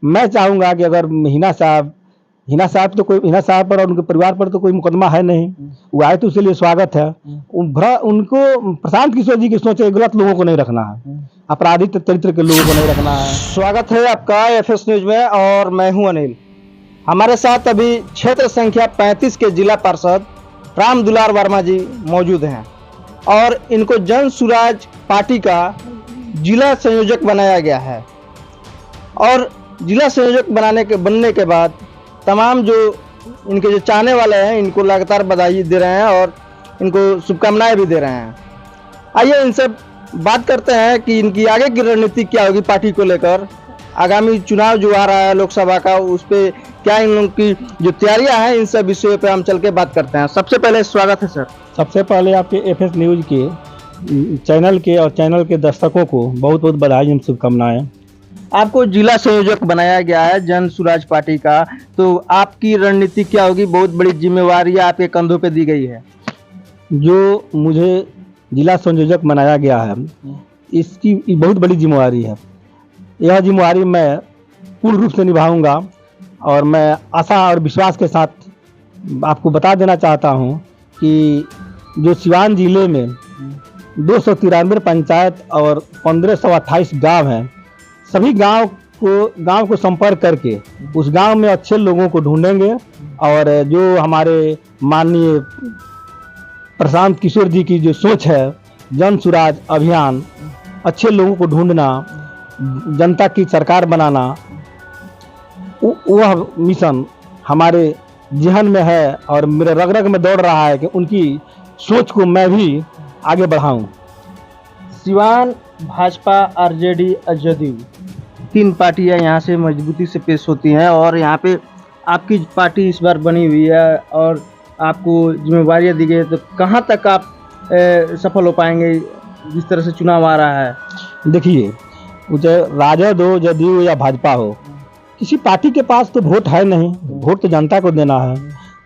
मैं चाहूँगा कि अगर हिना साहब तो कोई, हिना साहब पर और उनके परिवार पर तो कोई मुकदमा है नहीं, वो आए तो उसके लिए स्वागत है। उनको प्रशांत किशोर जी की सोच है, गलत लोगों को नहीं रखना है, आपराधिक चरित्र के लोगों को नहीं रखना है। स्वागत है आपका एफएस न्यूज में और मैं हूं अनिल। हमारे साथ अभी क्षेत्र संख्या 35 के जिला पार्षद राम दुलार वर्मा जी मौजूद हैं और इनको जन सुराज पार्टी का जिला संयोजक बनाया गया है। और जिला संयोजक बनने के बाद तमाम जो इनके जो चाहने वाले हैं इनको लगातार बधाई दे रहे हैं और इनको शुभकामनाएं भी दे रहे हैं। आइए इनसे बात करते हैं कि इनकी आगे की रणनीति क्या होगी पार्टी को लेकर। आगामी चुनाव जो आ रहा है लोकसभा का, उस पर क्या इन लोगों की जो तैयारियां हैं, इन सब विषयों पे हम चल के बात करते हैं। सबसे पहले स्वागत है सर। सबसे पहले आपके एफएस न्यूज के चैनल के और चैनल के दर्शकों को बहुत बहुत बधाई एवं शुभकामनाएं। आपको जिला संयोजक बनाया गया है जन सुराज पार्टी का, तो आपकी रणनीति क्या होगी? बहुत बड़ी जिम्मेवारी आपके कंधों पे दी गई है। जो मुझे जिला संयोजक बनाया गया है, इसकी बहुत बड़ी जिम्मेवारी है। यह जिम्मेवारी मैं पूर्ण रूप से निभाऊंगा और मैं आशा और विश्वास के साथ आपको बता देना चाहता हूं कि जो सिवान जिले में 293 पंचायत और 1528 गांव हैं, सभी गांव को संपर्क करके उस गांव में अच्छे लोगों को ढूंढेंगे और जो हमारे माननीय प्रशांत किशोर जी की जो सोच है, जन सुराज अभियान, अच्छे लोगों को ढूंढना, जनता की सरकार बनाना, वह मिशन हमारे जहन में है और मेरे रग रग में दौड़ रहा है कि उनकी सोच को मैं भी आगे बढ़ाऊं। सिवान, भाजपा, आरजेडी और जदयू, तीन पार्टियां यहाँ से मजबूती से पेश होती हैं और यहाँ पे आपकी पार्टी इस बार बनी हुई है और आपको जिम्मेवारियां दी गई है, तो कहाँ तक आप सफल हो पाएंगे जिस तरह से चुनाव आ रहा है? देखिए, चाहे राजद हो, जदयू या भाजपा हो, किसी पार्टी के पास तो वोट है नहीं, वोट तो जनता को देना है।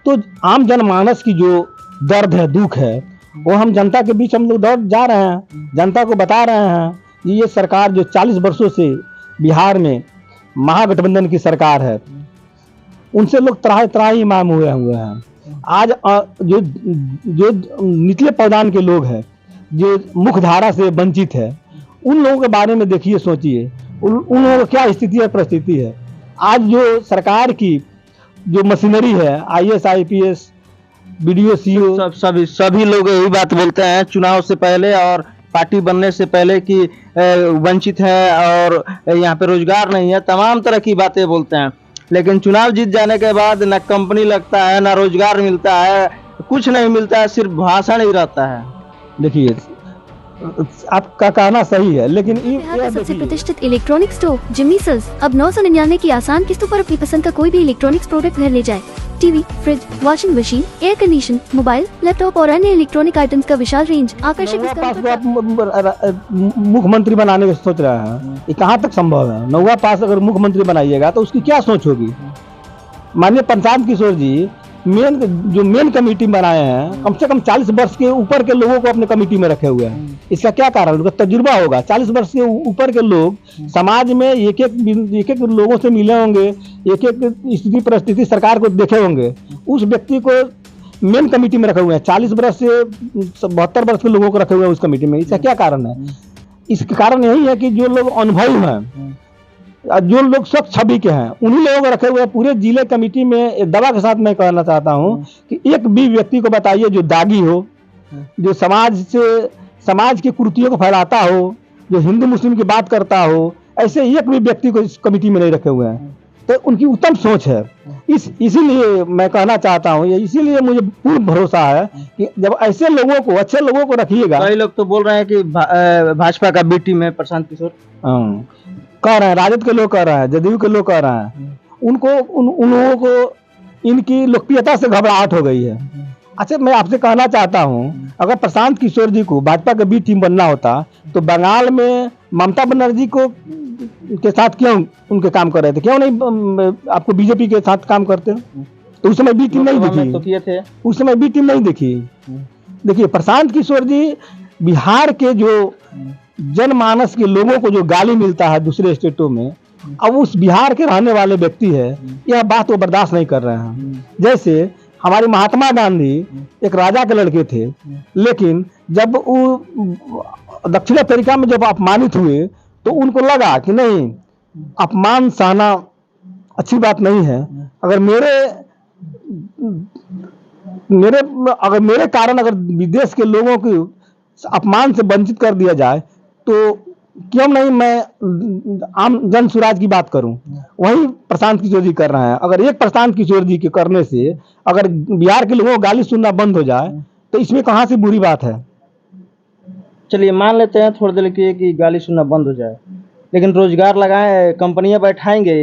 तो आम जनमानस की जो दर्द है, दुख है, वो हम जनता के बीच हम लोग दौड़ जा रहे हैं, जनता को बता रहे हैं कि ये सरकार जो 40 वर्षों से बिहार में महागठबंधन की सरकार है, उनसे लोग त्राही माम हुए हैं। आज जो निचले पायदान के लोग हैं, जो मुख्य धारा से वंचित है, उन लोगों के बारे में देखिए, सोचिए उन लोगों की क्या स्थिति है, परिस्थिति है। आज जो सरकार की जो मशीनरी है, IAS, IPS, BDO, CO, सभी लोग यही बात बोलते हैं चुनाव से पहले और पार्टी बनने से पहले कि वंचित है और यहाँ पे रोजगार नहीं है, तमाम तरह की बातें बोलते हैं। लेकिन चुनाव जीत जाने के बाद ना कंपनी लगता है, ना रोजगार मिलता है, कुछ नहीं मिलता है, सिर्फ भाषण ही रहता है। देखिए, आपका कहना सही है, लेकिन सबसे प्रतिष्ठित इलेक्ट्रॉनिक स्टोर जिमी सेल्स अब 999 की आसान किस्तों पर अपनी पसंद का कोई भी इलेक्ट्रॉनिक्स प्रोडक्ट घर ले जाए। TV, fridge, washing machine, air condition, mobile, laptop और अन्य इलेक्ट्रॉनिक आइटम्स का विशाल रेंज, आकर्षक मुख्यमंत्री बनाने की सोच रहे हैं, ये कहाँ तक संभव है? नौवा पास अगर मुख्यमंत्री बनाइएगा तो उसकी क्या सोच होगी? माननीय प्रशांत किशोर जी मेन कमेटी बनाए हैं, कम से कम 40 वर्ष के ऊपर के लोगों को अपने कमेटी में रखे हुए हैं। इसका क्या कारण? उनका तजुर्बा होगा। 40 वर्ष के ऊपर के लोग समाज में एक एक लोगों से मिले होंगे, एक एक स्थिति परिस्थिति सरकार को देखे होंगे, उस व्यक्ति को मेन कमेटी में रखे हुए हैं। 40 वर्ष से 72 वर्ष के लोगों को रखे हुए हैं उस कमेटी में। इसका क्या कारण है? इसका कारण यही है कि जो लोग अनुभवी हैं, जो लोग स्वच्छ छवि के हैं, उन्हीं लोगों को रखे हुए पूरे जिले कमेटी में। एक दवा के साथ मैं कहना चाहता हूं कि एक भी व्यक्ति को बताइए जो दागी हो, जो समाज की कुरीतियों को फैलाता हो, जो हिंदू मुस्लिम की बात करता हो, ऐसे एक भी व्यक्ति को इस कमेटी में नहीं रखे हुए हैं। तो उनकी उत्तम सोच है। इसीलिए मैं कहना चाहता हूँ, इसीलिए मुझे पूर्ण भरोसा है कि जब ऐसे लोगों को, अच्छे लोगों को रखिएगा। कई लोग तो बोल रहे हैं कि भाजपा का बी टीम है प्रशांत किशोर, कह रहे हैं, राजद के लोग कह रहे हैं, जदयू के लोग कह रहे हैं। उन लोगों को इनकी लोकप्रियता से घबराहट हो गई है। अच्छा, मैं आपसे कहना चाहता हूं, अगर प्रशांत किशोर जी को भाजपा का बी टीम बनना होता तो बंगाल में ममता बनर्जी को के साथ क्यों उनके काम कर रहे थे? क्यों नहीं आपको बीजेपी के साथ काम करते? तो उस समय बी टीम नहीं दिखी, तो किए थे उस समय बी टीम नहीं दिखी। देखिए, प्रशांत किशोर जी बिहार के जो जनमानस के लोगों को जो गाली मिलता है दूसरे स्टेटों में, अब उस बिहार के रहने वाले व्यक्ति है यह बात वो बर्दाश्त नहीं कर रहे हैं। जैसे हमारे महात्मा गांधी एक राजा के लड़के थे, लेकिन जब वो दक्षिण अफ्रीका में जब अपमानित हुए तो उनको लगा कि नहीं, अपमान सहना अच्छी बात नहीं है। अगर मेरे कारण अगर विदेश के लोगों को अपमान से वंचित कर दिया जाए तो क्यों नहीं मैं आम जन स्वराज की बात करूं। वही प्रशांत किशोर जी कर रहे हैं। अगर एक प्रशांत किशोर जी के करने से अगर बिहार के लोगों को गाली सुनना बंद हो जाए तो इसमें कहां से बुरी बात है। चलिए मान लेते हैं थोड़ी देर के लिए कि गाली सुनना बंद हो जाए, लेकिन रोजगार लगाए, कंपनियां बैठाएंगे।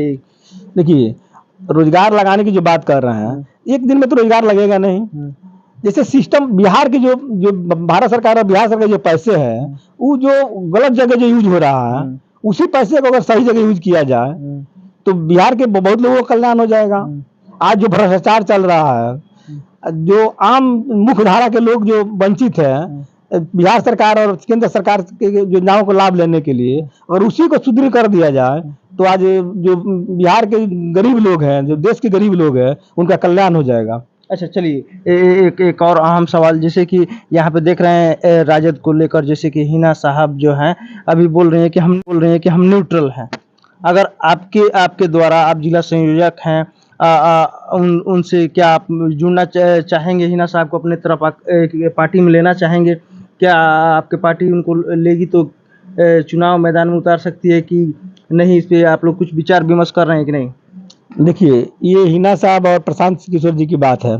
देखिए, रोजगार लगाने की जो बात कर रहे हैं, एक दिन में तो रोजगार लगेगा नहीं। जैसे सिस्टम बिहार की जो जो भारत सरकार और बिहार सरकार जो पैसे है वो जो गलत जगह जो यूज हो रहा है, उसी पैसे को अगर सही जगह यूज किया जाए तो बिहार के बहुत लोगों का कल्याण हो जाएगा। आज जो भ्रष्टाचार चल रहा है, जो आम मुख्य धारा के लोग जो वंचित है बिहार सरकार और केंद्र सरकार के योजनाओं को लाभ लेने के लिए, अगर उसी को सुदृढ़ कर दिया जाए तो आज जो बिहार के गरीब लोग हैं, जो देश के गरीब लोग हैं, उनका कल्याण हो जाएगा। अच्छा चलिए एक और अहम सवाल, जैसे कि यहाँ पे देख रहे हैं राजद को लेकर, जैसे कि हिना साहब जो हैं अभी बोल रहे हैं कि हम न्यूट्रल हैं। अगर आपके द्वारा, आप जिला संयोजक हैं, उनसे क्या आप जुड़ना चाहेंगे? हिना साहब को अपने तरफ पार्टी में लेना चाहेंगे? क्या आपके पार्टी उनको लेगी तो चुनाव मैदान में उतार सकती है कि नहीं? इस पे आप लोग कुछ विचार विमर्श कर रहे हैं कि नहीं? देखिए, ये हिना साहब और प्रशांत किशोर जी की बात है,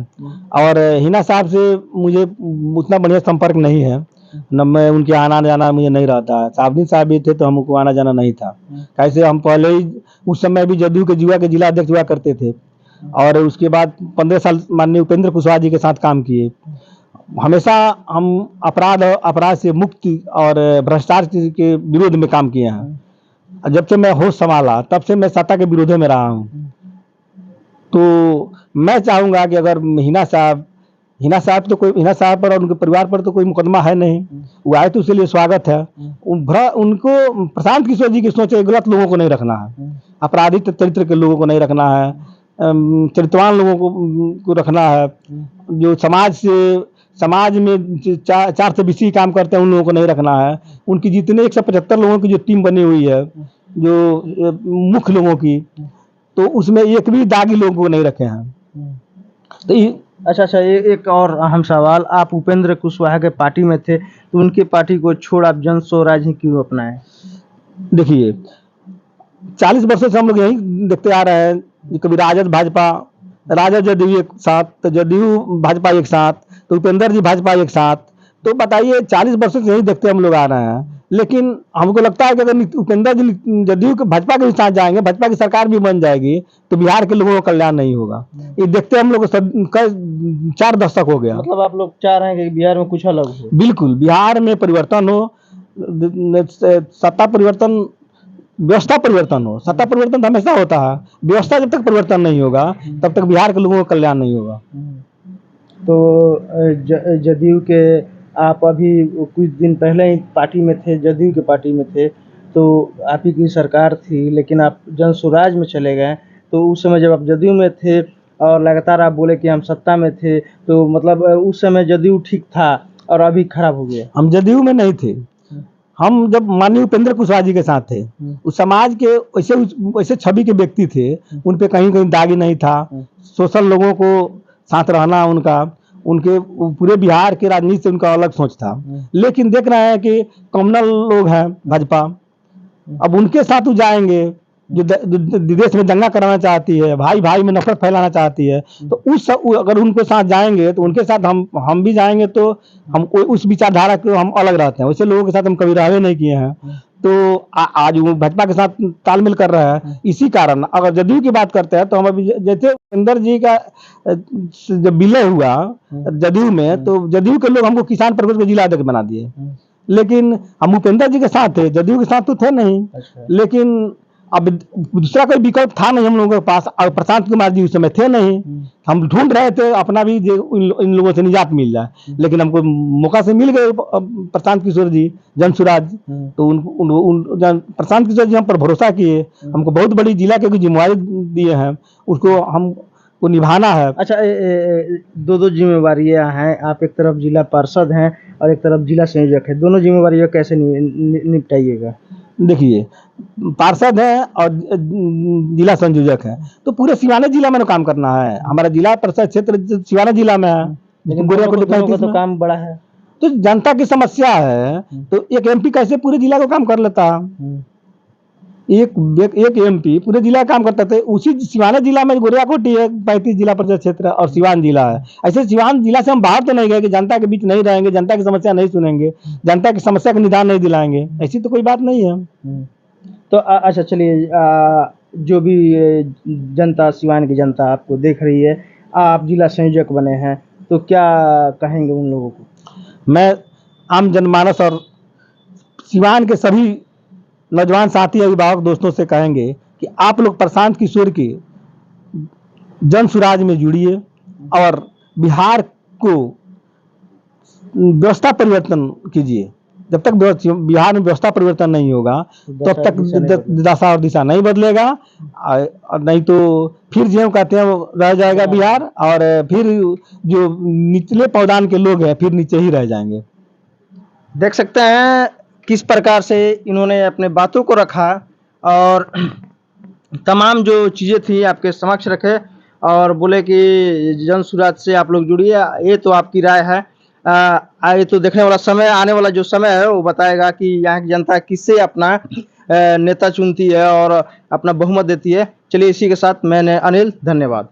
और हिना साहब से मुझे उतना बढ़िया संपर्क नहीं है, न मैं उनके आना जाना मुझे नहीं रहता है। साबदिन साहब भी थे तो हमको आना जाना नहीं था। कैसे हम पहले ही उस समय भी जदयू के युवा के जिला अध्यक्ष हुआ करते थे, और उसके बाद 15 साल माननीय उपेंद्र कुशवाहा जी के साथ काम किए। हमेशा हम अपराध से मुक्ति और भ्रष्टाचार के विरोध में काम किए हैं। जब से मैं होश संभाला तब से मैं सत्ता के विरोध में रहा हूँ। तो मैं चाहूंगा कि अगर हिना साहब पर और उनके परिवार पर तो कोई मुकदमा है नहीं, वो आए तो इसलिए स्वागत है। उनको प्रशांत किशोर जी की सोच गलत लोगों को नहीं रखना है, आपराधिक चरित्र के लोगों को नहीं रखना है, चरित्रवान लोगों को रखना है। जो समाज में 4 से बेसी काम करते हैं उन लोगों को नहीं रखना है। उनकी जितने 175 लोगों की जो टीम बनी हुई है, जो मुख्य लोगों की, तो उसमें एक भी दागी लोगों को नहीं रखे हैं। तो अच्छा एक और अहम सवाल, आप उपेंद्र कुशवाहा के पार्टी में थे तो उनके पार्टी को छोड़ आप जन स्वराज ही क्यों अपनाए? देखिए, 40 वर्षों से हम लोग यही देखते आ रहे हैं, कभी राजद भाजपा, राजद जदयू एक साथ, तो जदयू भाजपा एक साथ, तो उपेंद्र जी भाजपा एक साथ। तो बताइए, 40 वर्षों से यही देखते हम लोग आ रहे हैं। लेकिन हमको लगता है कि अगर उपेंद्र जी जदयू के भाजपा के साथ जाएंगे, भाजपा की सरकार भी बन जाएगी, तो बिहार के लोगों का कल्याण नहीं होगा। ये देखते हम लोग 4 दशक हो गया। मतलब आप लोग चाह रहे हैं कि बिहार में कुछ अलग हो? बिल्कुल, बिहार में परिवर्तन हो, सत्ता परिवर्तन, व्यवस्था परिवर्तन हो। सत्ता परिवर्तन हमेशा होता है, व्यवस्था जब तक परिवर्तन नहीं होगा तब तक बिहार के लोगों का कल्याण नहीं होगा। तो जदयू के आप अभी कुछ दिन पहले ही पार्टी में थे, जदयू के पार्टी में थे, तो आप ही की सरकार थी, लेकिन आप जन स्वराज में चले गए। तो उस समय जब आप जदयू में थे और लगातार आप बोले कि हम सत्ता में थे, तो मतलब उस समय जदयू ठीक था और अभी खराब हो गया? हम जदयू में नहीं थे। हम जब माननीय उपेंद्र कुशवाहा जी के साथ थे, उस समाज के वैसे छवि के व्यक्ति थे, उन पे कहीं कहीं दागी नहीं था। सोशल लोगों को साथ रहना, उनके पूरे बिहार के राजनीति से उनका अलग सोच था। लेकिन देख रहे हैं कि कम्युनल लोग हैं भाजपा, अब उनके साथ वो जाएंगे जो देश में दंगा कराना चाहती है, भाई भाई में नफरत फैलाना चाहती है। तो अगर उनके साथ जाएंगे तो उनके साथ हम भी जाएंगे, तो हम कोई उस विचारधारा को हम अलग रहते हैं। वैसे लोगों के साथ हम कभी रहवे नहीं किए हैं। तो आज वो भाजपा के साथ तालमेल कर रहा है। इसी कारण अगर जदयू की बात करते हैं तो हम अभी जैसे उपेंद्र जी का जब विलय हुआ जदयू में, तो जदयू के लोग हमको किसान परिषद के जिला अध्यक्ष बना दिए। लेकिन हम उपेंद्र जी के साथ थे, जदयू के साथ तो थे नहीं। लेकिन अब दूसरा कोई विकल्प था नहीं हम लोगों के पास, और प्रशांत कुमार जी उस समय थे नहीं। हम ढूंढ रहे थे अपना भी इन लोगों से निजात मिल जाए, लेकिन हमको मौका से मिल गए प्रशांत किशोर जी, जनसुराज। तो प्रशांत किशोर जी हम पर भरोसा किए, हमको बहुत बड़ी जिला की जिम्मेवारी दिए हैं, उसको हमको निभाना है। अच्छा, दो दो जिम्मेवारियां हैं, आप एक तरफ जिला पार्षद हैं और एक तरफ जिला संयोजक है, दोनों जिम्मेवारियां कैसे निपटाइएगा? देखिए, पार्षद है और जिला संयोजक है, तो पूरे सिवाना जिला में काम करना है। हमारा जिला परिषद क्षेत्र सिवाना जिला में है, लेकिन गोरियाकोट दोनों का 35 तो में। काम बड़ा है। तो जनता की समस्या है, तो एक एमपी कैसे पूरे जिला को काम कर लेता? एक एमपी पूरे जिला काम करता था। उसी सिवाना जिला में गोरियाकोट ही है 35 जिला परिषद क्षेत्र और सिवान जिला है। ऐसे सिवान जिला से हम बाहर तो नहीं गए कि जनता के बीच नहीं रहेंगे, जनता की समस्या नहीं सुनेंगे, जनता की समस्या का निदान नहीं दिलाएंगे, ऐसी तो कोई बात नहीं है। तो अच्छा चलिए, जो भी जनता, सिवान की जनता आपको देख रही है, आप जिला संयोजक बने हैं, तो क्या कहेंगे उन लोगों को? मैं आम जनमानस और सिवान के सभी नौजवान साथी अभिभावक दोस्तों से कहेंगे कि आप लोग प्रशांत किशोर के जन सुराज में जुड़िए और बिहार को व्यवस्था परिवर्तन कीजिए। जब तक बिहार में व्यवस्था परिवर्तन नहीं होगा तब तक दशा और दिशा नहीं बदलेगा, और नहीं तो फिर जो कहते हैं वो रह जाएगा बिहार, और फिर जो निचले पौदान के लोग हैं फिर नीचे ही रह जाएंगे। देख सकते हैं किस प्रकार से इन्होंने अपने बातों को रखा और तमाम जो चीज़ें थी आपके समक्ष रखे, और बोले कि जन सुराज से आप लोग जुड़िए। ये तो आपकी राय है, ये तो देखने वाला समय, आने वाला जो समय है वो बताएगा कि यहाँ की जनता किससे अपना नेता चुनती है और अपना बहुमत देती है। चलिए, इसी के साथ मैंने अनिल, धन्यवाद।